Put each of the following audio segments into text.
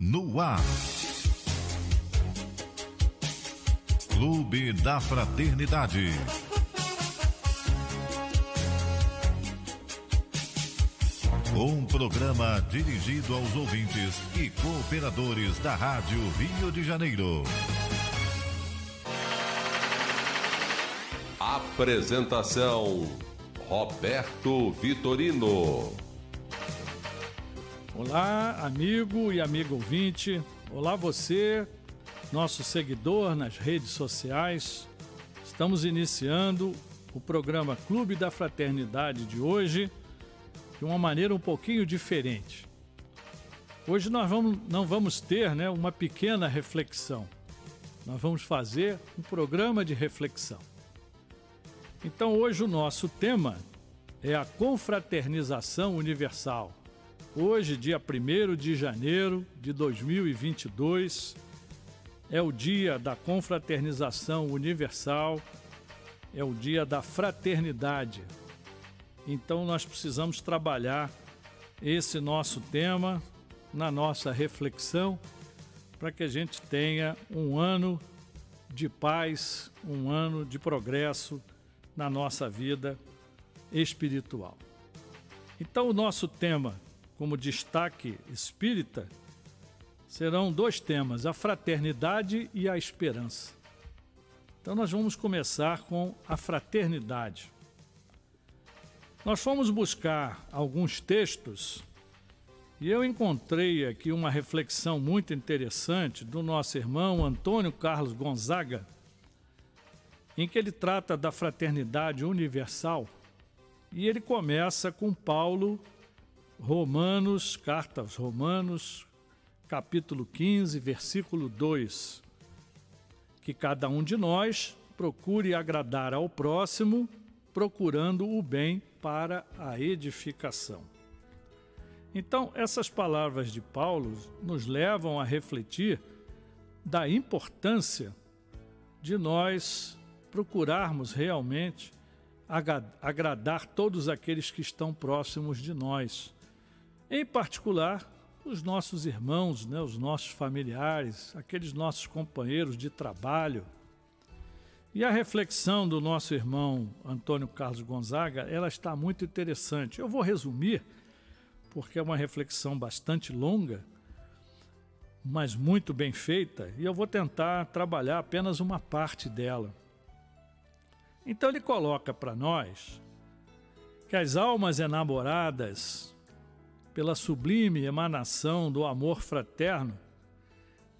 no ar. Clube da Fraternidade. Um programa dirigido aos ouvintes e cooperadores da Rádio Rio de Janeiro. Apresentação: Roberto Vitorino. Olá, amigo e amiga ouvinte. Olá você, nosso seguidor nas redes sociais. Estamos iniciando o programa Clube da Fraternidade de hoje de uma maneira um pouquinho diferente. Hoje nós não vamos ter, uma pequena reflexão. Nós vamos fazer um programa de reflexão. Então hoje o nosso tema é a confraternização universal. Hoje, dia 1º de janeiro de 2022, é o dia da confraternização universal, é o dia da fraternidade. Então nós precisamos trabalhar esse nosso tema na nossa reflexão para que a gente tenha um ano de paz, um ano de progresso na nossa vida espiritual. Então o nosso tema, como destaque espírita, serão dois temas, a fraternidade e a esperança. Então nós vamos começar com a fraternidade. Nós fomos buscar alguns textos e eu encontrei aqui uma reflexão muito interessante do nosso irmão Antônio Carlos Gonzaga, em que ele trata da fraternidade universal e ele começa com Paulo, carta aos Romanos, capítulo 15, versículo 2, que cada um de nós procure agradar ao próximo, procurando o bem para a edificação. Então, essas palavras de Paulo nos levam a refletir da importância de nós procurarmos realmente agradar todos aqueles que estão próximos de nós, em particular os nossos irmãos, os nossos familiares, aqueles nossos companheiros de trabalho. E a reflexão do nosso irmão Antônio Carlos Gonzaga, ela está muito interessante. Eu vou resumir, porque é uma reflexão bastante longa, mas muito bem feita, e eu vou tentar trabalhar apenas uma parte dela. Então ele coloca para nós que as almas enamoradas, pela sublime emanação do amor fraterno,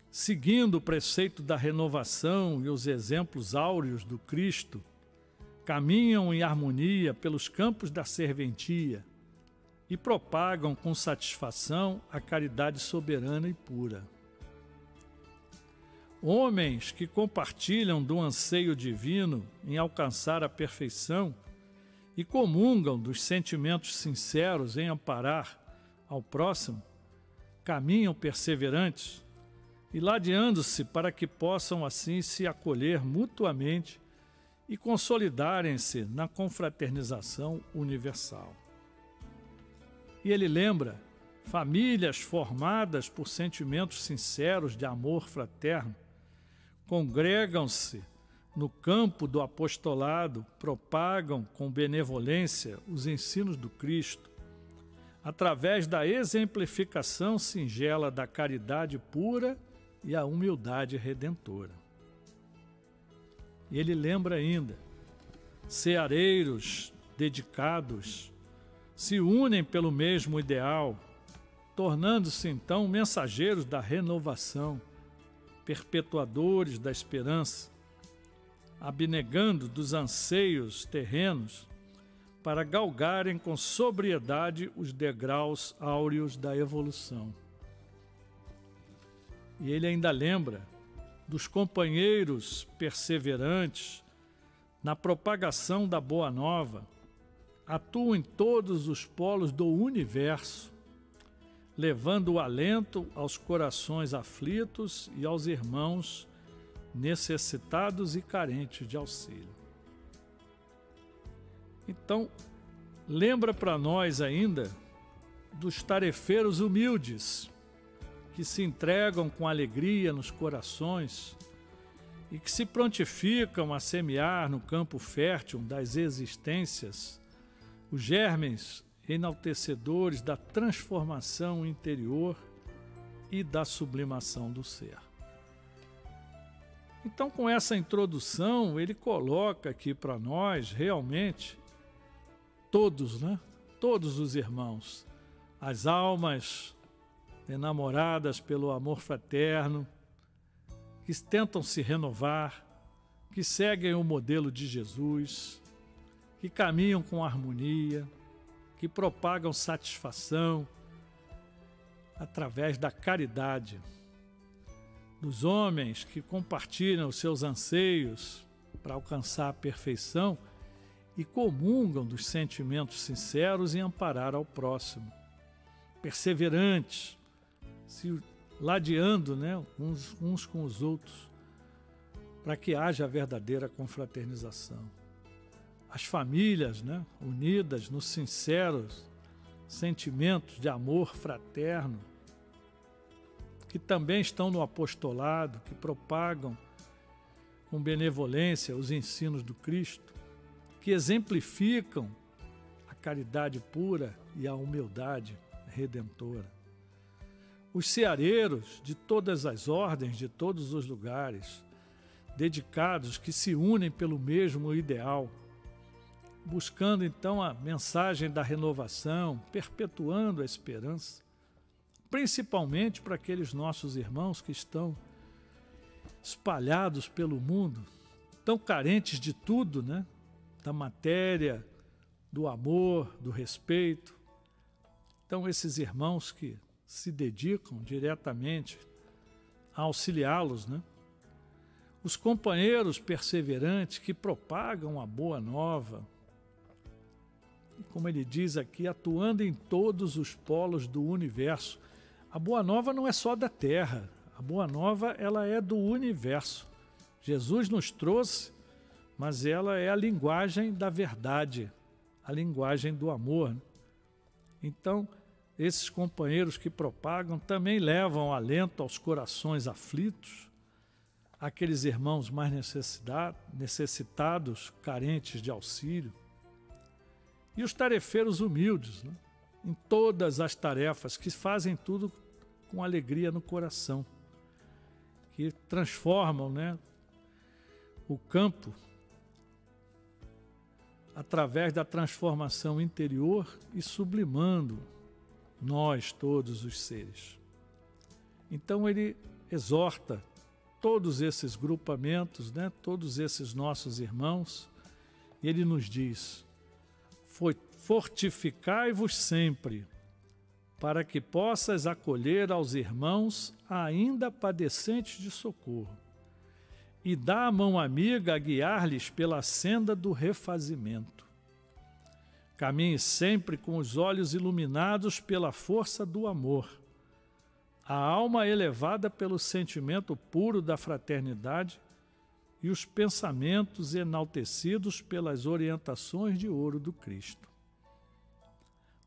seguindo o preceito da renovação e os exemplos áureos do Cristo, caminham em harmonia pelos campos da serventia e propagam com satisfação a caridade soberana e pura. Homens que compartilham do anseio divino em alcançar a perfeição e comungam dos sentimentos sinceros em amparar ao próximo, caminham perseverantes e ladeando-se para que possam assim se acolher mutuamente e consolidarem-se na confraternização universal. E ele lembra famílias formadas por sentimentos sinceros de amor fraterno, congregam-se no campo do apostolado, propagam com benevolência os ensinos do Cristo, através da exemplificação singela da caridade pura e a humildade redentora. E ele lembra ainda, ceareiros dedicados se unem pelo mesmo ideal, tornando-se então mensageiros da renovação, perpetuadores da esperança, abnegando dos anseios terrenos para galgarem com sobriedade os degraus áureos da evolução. E ele ainda lembra dos companheiros perseverantes na propagação da Boa Nova, atuam em todos os polos do universo, levando o alento aos corações aflitos e aos irmãos necessitados e carentes de auxílio. Então, lembra para nós ainda dos tarefeiros humildes, que se entregam com alegria nos corações e que se prontificam a semear no campo fértil das existências os germes enaltecedores da transformação interior e da sublimação do ser. Então, com essa introdução, ele coloca aqui para nós, realmente, todos, né? Todos os irmãos, as almas enamoradas pelo amor fraterno, que tentam se renovar, que seguem o modelo de Jesus, que caminham com harmonia, que propagam satisfação através da caridade, dos homens que compartilham os seus anseios para alcançar a perfeição e comungam dos sentimentos sinceros em amparar ao próximo, perseverantes, se ladeando, né, uns com os outros, para que haja a verdadeira confraternização. As famílias, né, unidas nos sinceros sentimentos de amor fraterno, que também estão no apostolado, que propagam com benevolência os ensinos do Cristo, que exemplificam a caridade pura e a humildade redentora. Os ceareiros de todas as ordens, de todos os lugares, dedicados, que se unem pelo mesmo ideal, buscando então a mensagem da renovação, perpetuando a esperança, principalmente para aqueles nossos irmãos que estão espalhados pelo mundo, tão carentes de tudo, né? Da matéria, do amor, do respeito. Então, esses irmãos que se dedicam diretamente a auxiliá-los, né? Os companheiros perseverantes que propagam a boa nova, e como ele diz aqui, atuando em todos os polos do universo. A boa nova não é só da terra, a boa nova ela é do universo. Jesus nos trouxe, mas ela é a linguagem da verdade, a linguagem do amor. Então, esses companheiros que propagam também levam alento aos corações aflitos, aqueles irmãos mais necessitados, carentes de auxílio, e os tarefeiros humildes, né? Em todas as tarefas, que fazem tudo com alegria no coração, que transformam, né, o campo através da transformação interior e sublimando nós, todos os seres. Então ele exorta todos esses grupamentos, né, todos esses nossos irmãos, e ele nos diz: fortificai-vos sempre, para que possas acolher aos irmãos ainda padecentes de socorro, e dá a mão amiga a guiar-lhes pela senda do refazimento. Caminhe sempre com os olhos iluminados pela força do amor, a alma elevada pelo sentimento puro da fraternidade e os pensamentos enaltecidos pelas orientações de ouro do Cristo.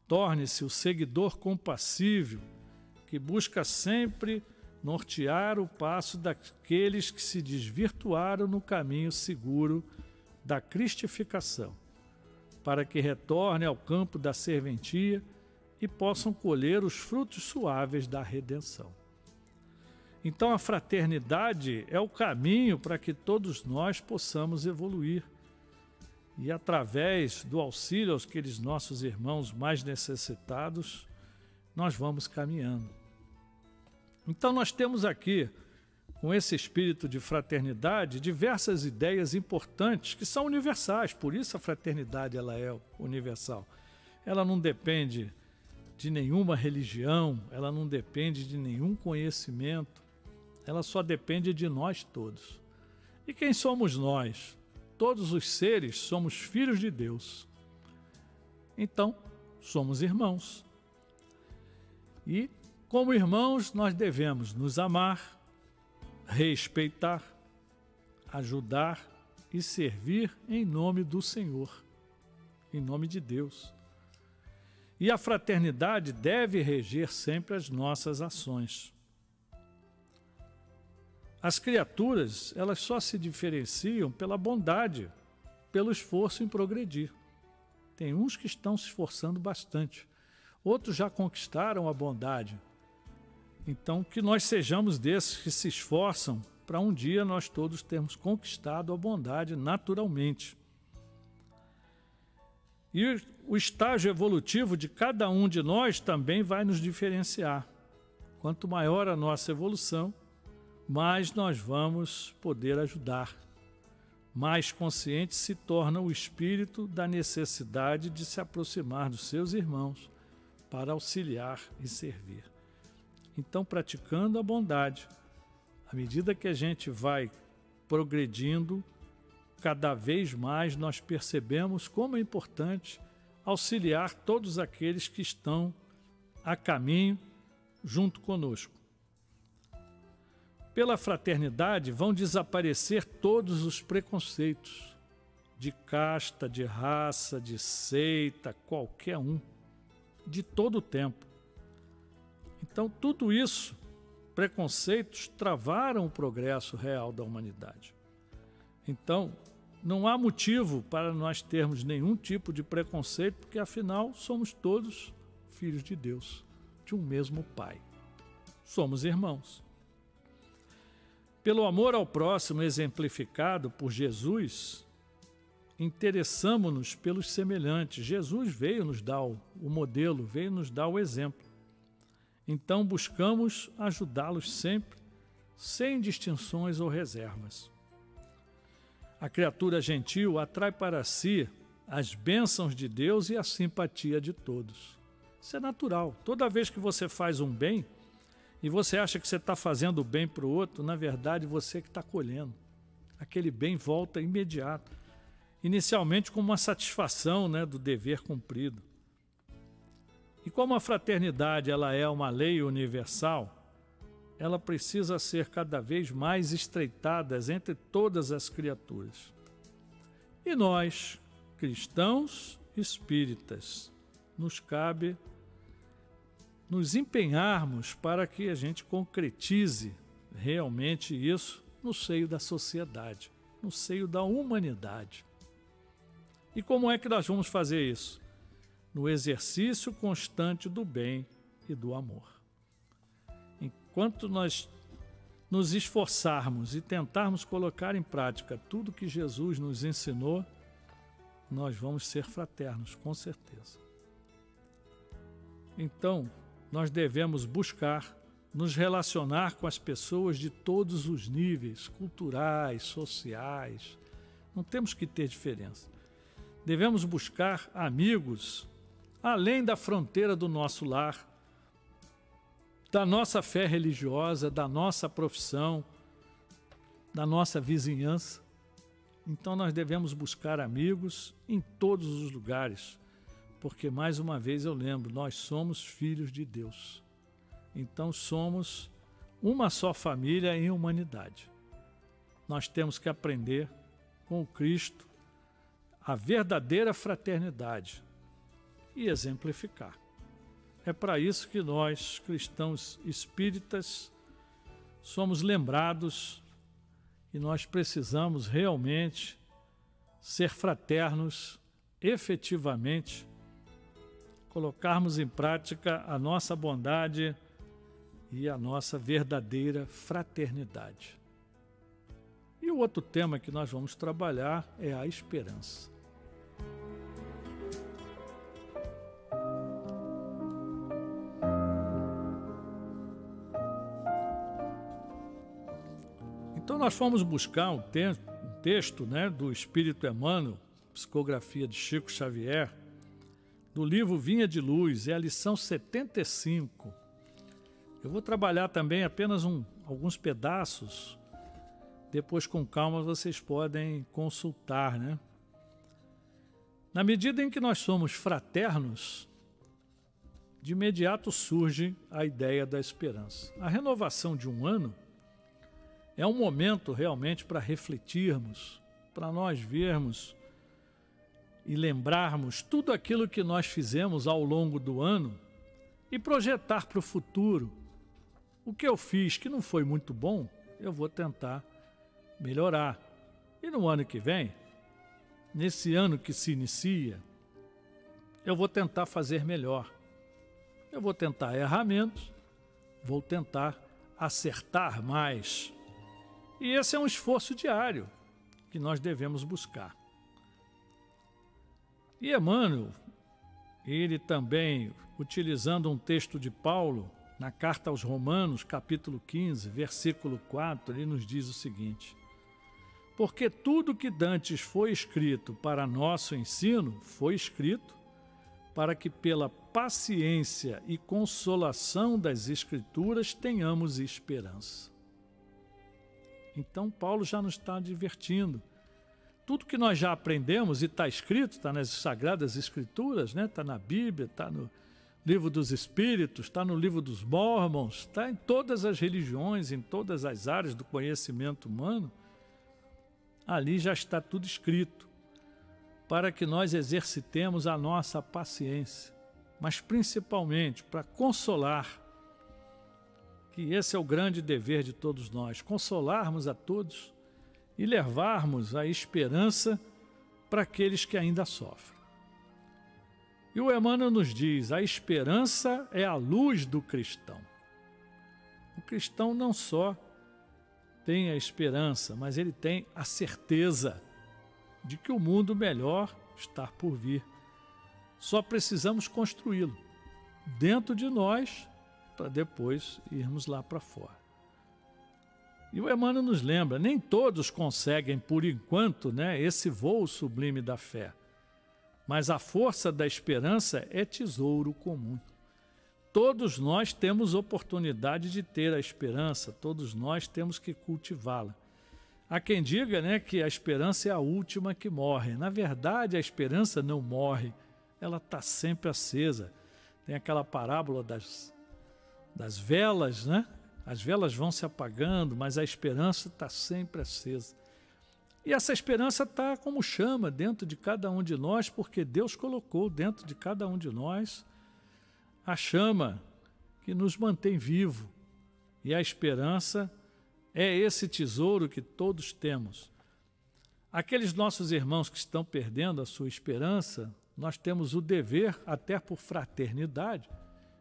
Torne-se o seguidor compassível que busca sempre nortear o passo daqueles que se desvirtuaram no caminho seguro da cristificação, para que retorne ao campo da serventia e possam colher os frutos suaves da redenção. Então a fraternidade é o caminho para que todos nós possamos evoluir e, através do auxílio àqueles nossos irmãos mais necessitados, nós vamos caminhando. Então nós temos aqui, com esse espírito de fraternidade, diversas ideias importantes que são universais, por isso a fraternidade ela é universal. Ela não depende de nenhuma religião, ela não depende de nenhum conhecimento, ela só depende de nós todos. E quem somos nós? Todos os seres somos filhos de Deus. Então, somos irmãos. E, como irmãos, nós devemos nos amar, respeitar, ajudar e servir em nome do Senhor, em nome de Deus. E a fraternidade deve reger sempre as nossas ações. As criaturas, elas só se diferenciam pela bondade, pelo esforço em progredir. Tem uns que estão se esforçando bastante, outros já conquistaram a bondade. Então, que nós sejamos desses que se esforçam para um dia nós todos termos conquistado a bondade naturalmente. E o estágio evolutivo de cada um de nós também vai nos diferenciar. Quanto maior a nossa evolução, mais nós vamos poder ajudar. Mais consciente se torna o espírito da necessidade de se aproximar dos seus irmãos para auxiliar e servir. Então, praticando a bondade, à medida que a gente vai progredindo, cada vez mais nós percebemos como é importante auxiliar todos aqueles que estão a caminho junto conosco. Pela fraternidade vão desaparecer todos os preconceitos de casta, de raça, de seita, qualquer um, de todo o tempo. Então, tudo isso, preconceitos, travaram o progresso real da humanidade. Então, não há motivo para nós termos nenhum tipo de preconceito, porque afinal somos todos filhos de Deus, de um mesmo Pai. Somos irmãos. Pelo amor ao próximo exemplificado por Jesus, interessamo-nos pelos semelhantes. Jesus veio nos dar o modelo, veio nos dar o exemplo. Então buscamos ajudá-los sempre, sem distinções ou reservas. A criatura gentil atrai para si as bênçãos de Deus e a simpatia de todos. Isso é natural. Toda vez que você faz um bem, e você acha que você está fazendo bem para o outro, na verdade você que está colhendo. Aquele bem volta imediato. Inicialmente como uma satisfação, do dever cumprido. E como a fraternidade ela é uma lei universal, ela precisa ser cada vez mais estreitada entre todas as criaturas. E nós, cristãos espíritas, nos cabe nos empenharmos para que a gente concretize realmente isso no seio da sociedade, no seio da humanidade. E como é que nós vamos fazer isso? No exercício constante do bem e do amor. Enquanto nós nos esforçarmos e tentarmos colocar em prática tudo que Jesus nos ensinou, nós vamos ser fraternos, com certeza. Então, nós devemos buscar nos relacionar com as pessoas de todos os níveis, culturais, sociais. Não temos que ter diferença. Devemos buscar amigos além da fronteira do nosso lar, da nossa fé religiosa, da nossa profissão, da nossa vizinhança. Então nós devemos buscar amigos em todos os lugares, porque mais uma vez eu lembro, nós somos filhos de Deus. Então somos uma só família em humanidade. Nós temos que aprender com o Cristo a verdadeira fraternidade e exemplificar. É para isso que nós, cristãos espíritas, somos lembrados e nós precisamos realmente ser fraternos, efetivamente, colocarmos em prática a nossa bondade e a nossa verdadeira fraternidade. E o outro tema que nós vamos trabalhar é a esperança. Então nós fomos buscar um texto do Espírito Emmanuel, psicografia de Chico Xavier, do livro Vinha de Luz, é a lição 75. Eu vou trabalhar também apenas alguns pedaços, depois com calma vocês podem consultar, Na medida em que nós somos fraternos, de imediato surge a ideia da esperança. A renovação de um ano é um momento realmente para refletirmos, para nós vermos e lembrarmos tudo aquilo que nós fizemos ao longo do ano e projetar para o futuro. O que eu fiz que não foi muito bom, eu vou tentar melhorar. E no ano que vem, nesse ano que se inicia, eu vou tentar fazer melhor. Eu vou tentar errar menos, vou tentar acertar mais. E esse é um esforço diário que nós devemos buscar. E Emmanuel, ele também, utilizando um texto de Paulo, na carta aos Romanos, capítulo 15, versículo 4, ele nos diz o seguinte: porque tudo que dantes foi escrito para nosso ensino, foi escrito para que pela paciência e consolação das Escrituras tenhamos esperança. Então Paulo já nos está advertindo. Tudo que nós já aprendemos e está escrito, está nas Sagradas Escrituras, né? Está na Bíblia, está no Livro dos Espíritos, está no Livro dos Mormons, está em todas as religiões, em todas as áreas do conhecimento humano. Ali já está tudo escrito, para que nós exercitemos a nossa paciência, mas principalmente para consolar, que esse é o grande dever de todos nós, consolarmos a todos e levarmos a esperança para aqueles que ainda sofrem. E o Emmanuel nos diz, a esperança é a luz do cristão. O cristão não só tem a esperança, mas ele tem a certeza de que o mundo melhor está por vir. Só precisamos construí-lo dentro de nós para depois irmos lá para fora. E o Emmanuel nos lembra, nem todos conseguem por enquanto, esse voo sublime da fé, mas a força da esperança é tesouro comum. Todos nós temos oportunidade de ter a esperança, todos nós temos que cultivá-la. Há quem diga, que a esperança é a última que morre. Na verdade, a esperança não morre, ela está sempre acesa. Tem aquela parábola das velas, As velas vão se apagando, mas a esperança está sempre acesa. E essa esperança está como chama dentro de cada um de nós, porque Deus colocou dentro de cada um de nós a chama que nos mantém vivo. E a esperança é esse tesouro que todos temos. Aqueles nossos irmãos que estão perdendo a sua esperança, nós temos o dever, até por fraternidade,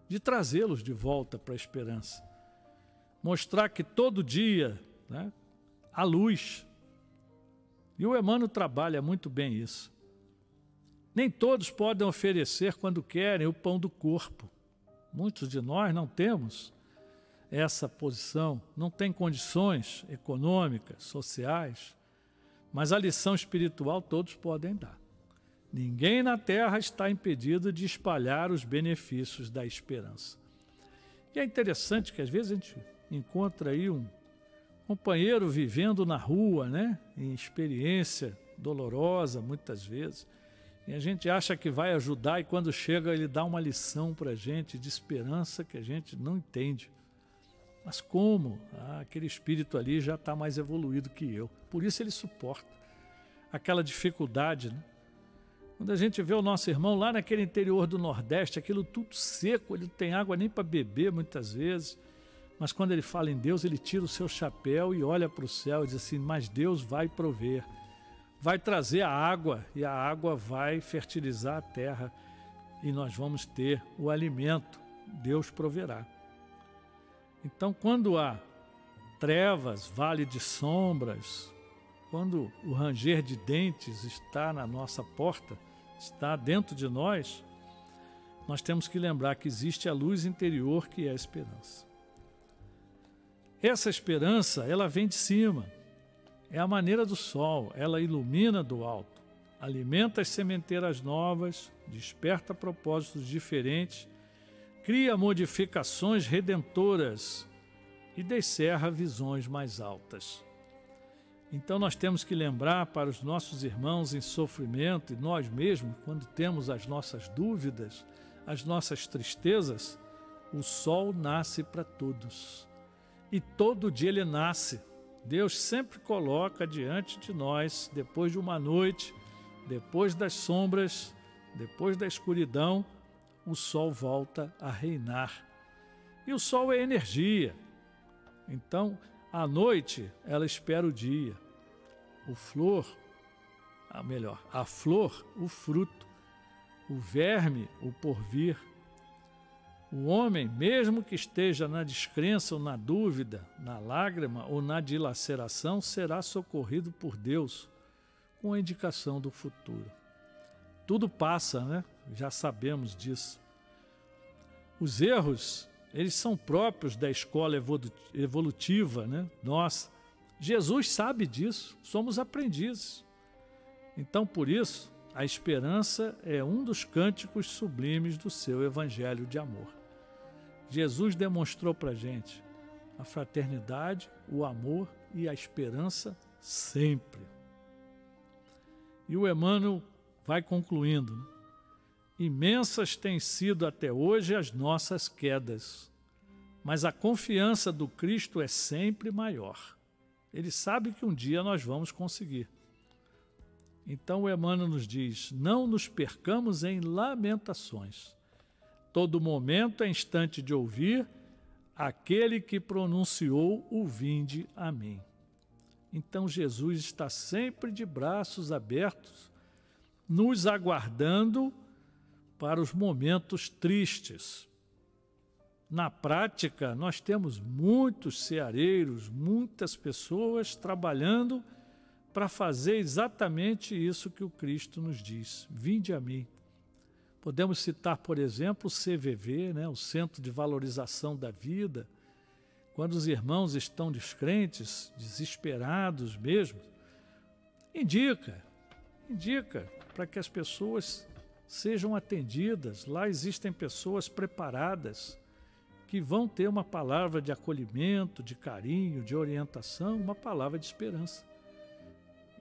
de trazê-los de volta para a esperança. Mostrar que todo dia há luz. E o Emmanuel trabalha muito bem isso. Nem todos podem oferecer, quando querem, o pão do corpo. Muitos de nós não temos essa posição, não tem condições econômicas, sociais, mas a lição espiritual todos podem dar. Ninguém na Terra está impedido de espalhar os benefícios da esperança. E é interessante que às vezes a gente encontra aí um companheiro vivendo na rua, em experiência dolorosa muitas vezes, e a gente acha que vai ajudar, e quando chega ele dá uma lição para a gente de esperança que a gente não entende. Mas como? Aquele espírito ali já está mais evoluído que eu. Por isso ele suporta aquela dificuldade. Quando a gente vê o nosso irmão lá naquele interior do Nordeste, aquilo tudo seco, ele não tem água nem para beber muitas vezes. Mas quando ele fala em Deus, ele tira o seu chapéu e olha para o céu e diz assim, mas Deus vai prover. Vai trazer a água e a água vai fertilizar a terra e nós vamos ter o alimento, Deus proverá. Então, quando há trevas, vale de sombras, quando o ranger de dentes está na nossa porta, está dentro de nós, nós temos que lembrar que existe a luz interior que é a esperança. Essa esperança, ela vem de cima. É a maneira do sol, ela ilumina do alto, alimenta as sementeiras novas, desperta propósitos diferentes, cria modificações redentoras e descerra visões mais altas. Então nós temos que lembrar para os nossos irmãos em sofrimento e nós mesmos, quando temos as nossas dúvidas, as nossas tristezas, o sol nasce para todos. E todo dia ele nasce. Deus sempre coloca diante de nós, depois de uma noite, depois das sombras, depois da escuridão, o sol volta a reinar. E o sol é energia. Então, A noite, ela espera o dia. A flor, o fruto. O verme, o porvir. O homem, mesmo que esteja na descrença ou na dúvida, na lágrima ou na dilaceração, será socorrido por Deus com a indicação do futuro. Tudo passa, né? Já sabemos disso. Os erros, eles são próprios da escola evolutiva, né? Nossa, Jesus sabe disso, somos aprendizes. Então, por isso, a esperança é um dos cânticos sublimes do seu evangelho de amor. Jesus demonstrou para a gente a fraternidade, o amor e a esperança sempre. E o Emmanuel vai concluindo, né? Imensas têm sido até hoje as nossas quedas, mas a confiança do Cristo é sempre maior. Ele sabe que um dia nós vamos conseguir. Então o Emmanuel nos diz, não nos percamos em lamentações. Todo momento é instante de ouvir aquele que pronunciou o vinde a mim. Então Jesus está sempre de braços abertos, nos aguardando para os momentos tristes. Na prática, nós temos muitos ceareiros, muitas pessoas trabalhando para fazer exatamente isso que o Cristo nos diz, vinde a mim. Podemos citar, por exemplo, o CVV, né, o Centro de Valorização da Vida, quando os irmãos estão descrentes, desesperados mesmo, indica para que as pessoas sejam atendidas. Lá existem pessoas preparadas que vão ter uma palavra de acolhimento, de carinho, de orientação, uma palavra de esperança.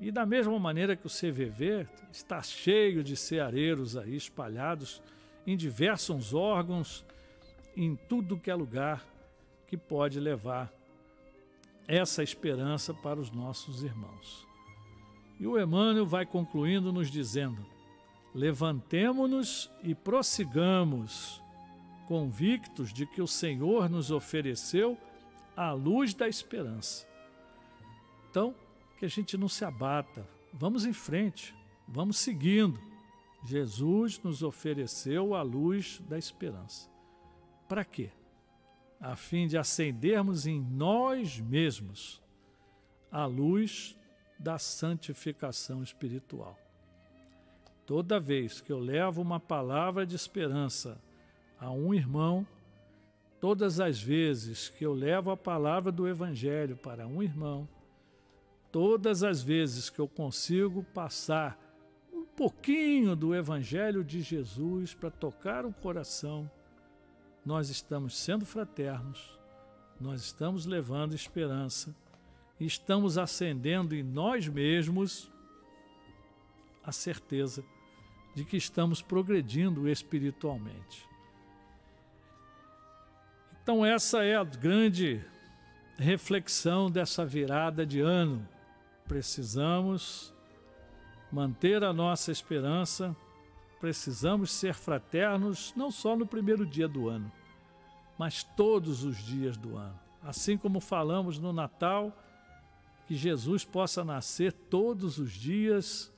E da mesma maneira que o CVV está cheio de ceareiros aí espalhados em diversos órgãos, em tudo que é lugar que pode levar essa esperança para os nossos irmãos. E o Emmanuel vai concluindo nos dizendo, levantemo-nos e prossigamos, convictos de que o Senhor nos ofereceu a luz da esperança. Então, que a gente não se abata, vamos em frente, vamos seguindo. Jesus nos ofereceu a luz da esperança. Para quê? A fim de acendermos em nós mesmos a luz da santificação espiritual. Toda vez que eu levo uma palavra de esperança a um irmão, todas as vezes que eu levo a palavra do Evangelho para um irmão, todas as vezes que eu consigo passar um pouquinho do Evangelho de Jesus para tocar o coração, nós estamos sendo fraternos, nós estamos levando esperança e estamos acendendo em nós mesmos a certeza de que estamos progredindo espiritualmente. Então essa é a grande reflexão dessa virada de ano. Precisamos manter a nossa esperança, precisamos ser fraternos não só no primeiro dia do ano, mas todos os dias do ano. Assim como falamos no Natal, que Jesus possa nascer todos os dias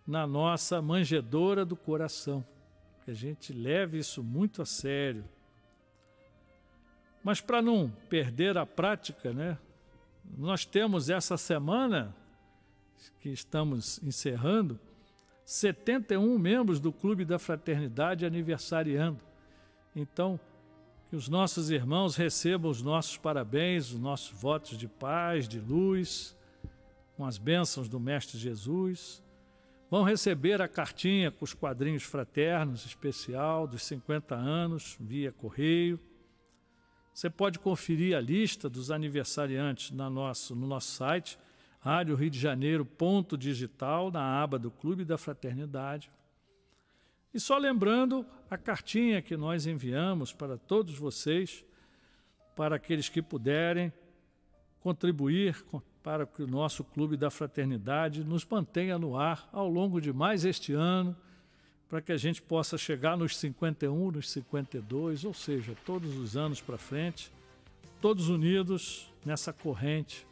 na nossa manjedoura do coração, que a gente leve isso muito a sério. Mas para não perder a prática, né? Nós temos essa semana, que estamos encerrando, 71 membros do Clube da Fraternidade aniversariando. Então, que os nossos irmãos recebam os nossos parabéns, os nossos votos de paz, de luz, com as bênçãos do Mestre Jesus. Vão receber a cartinha com os quadrinhos fraternos especial dos 50 anos, via correio. Você pode conferir a lista dos aniversariantes no nosso site, radioriodejaneiro.digital, na aba do Clube da Fraternidade. E só lembrando a cartinha que nós enviamos para todos vocês, para aqueles que puderem contribuir para que o nosso Clube da Fraternidade nos mantenha no ar ao longo de mais este ano, para que a gente possa chegar nos 51, nos 52, ou seja, todos os anos para frente, todos unidos nessa corrente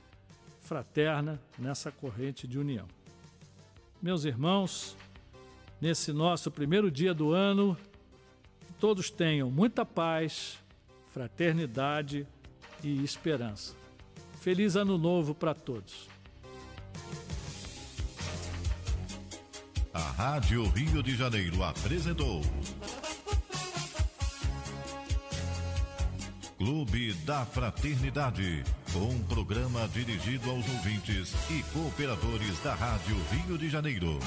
fraterna, nessa corrente de união. Meus irmãos, nesse nosso primeiro dia do ano, que todos tenham muita paz, fraternidade e esperança. Feliz Ano Novo para todos. A Rádio Rio de Janeiro apresentou Clube da Fraternidade, um programa dirigido aos ouvintes e cooperadores da Rádio Rio de Janeiro.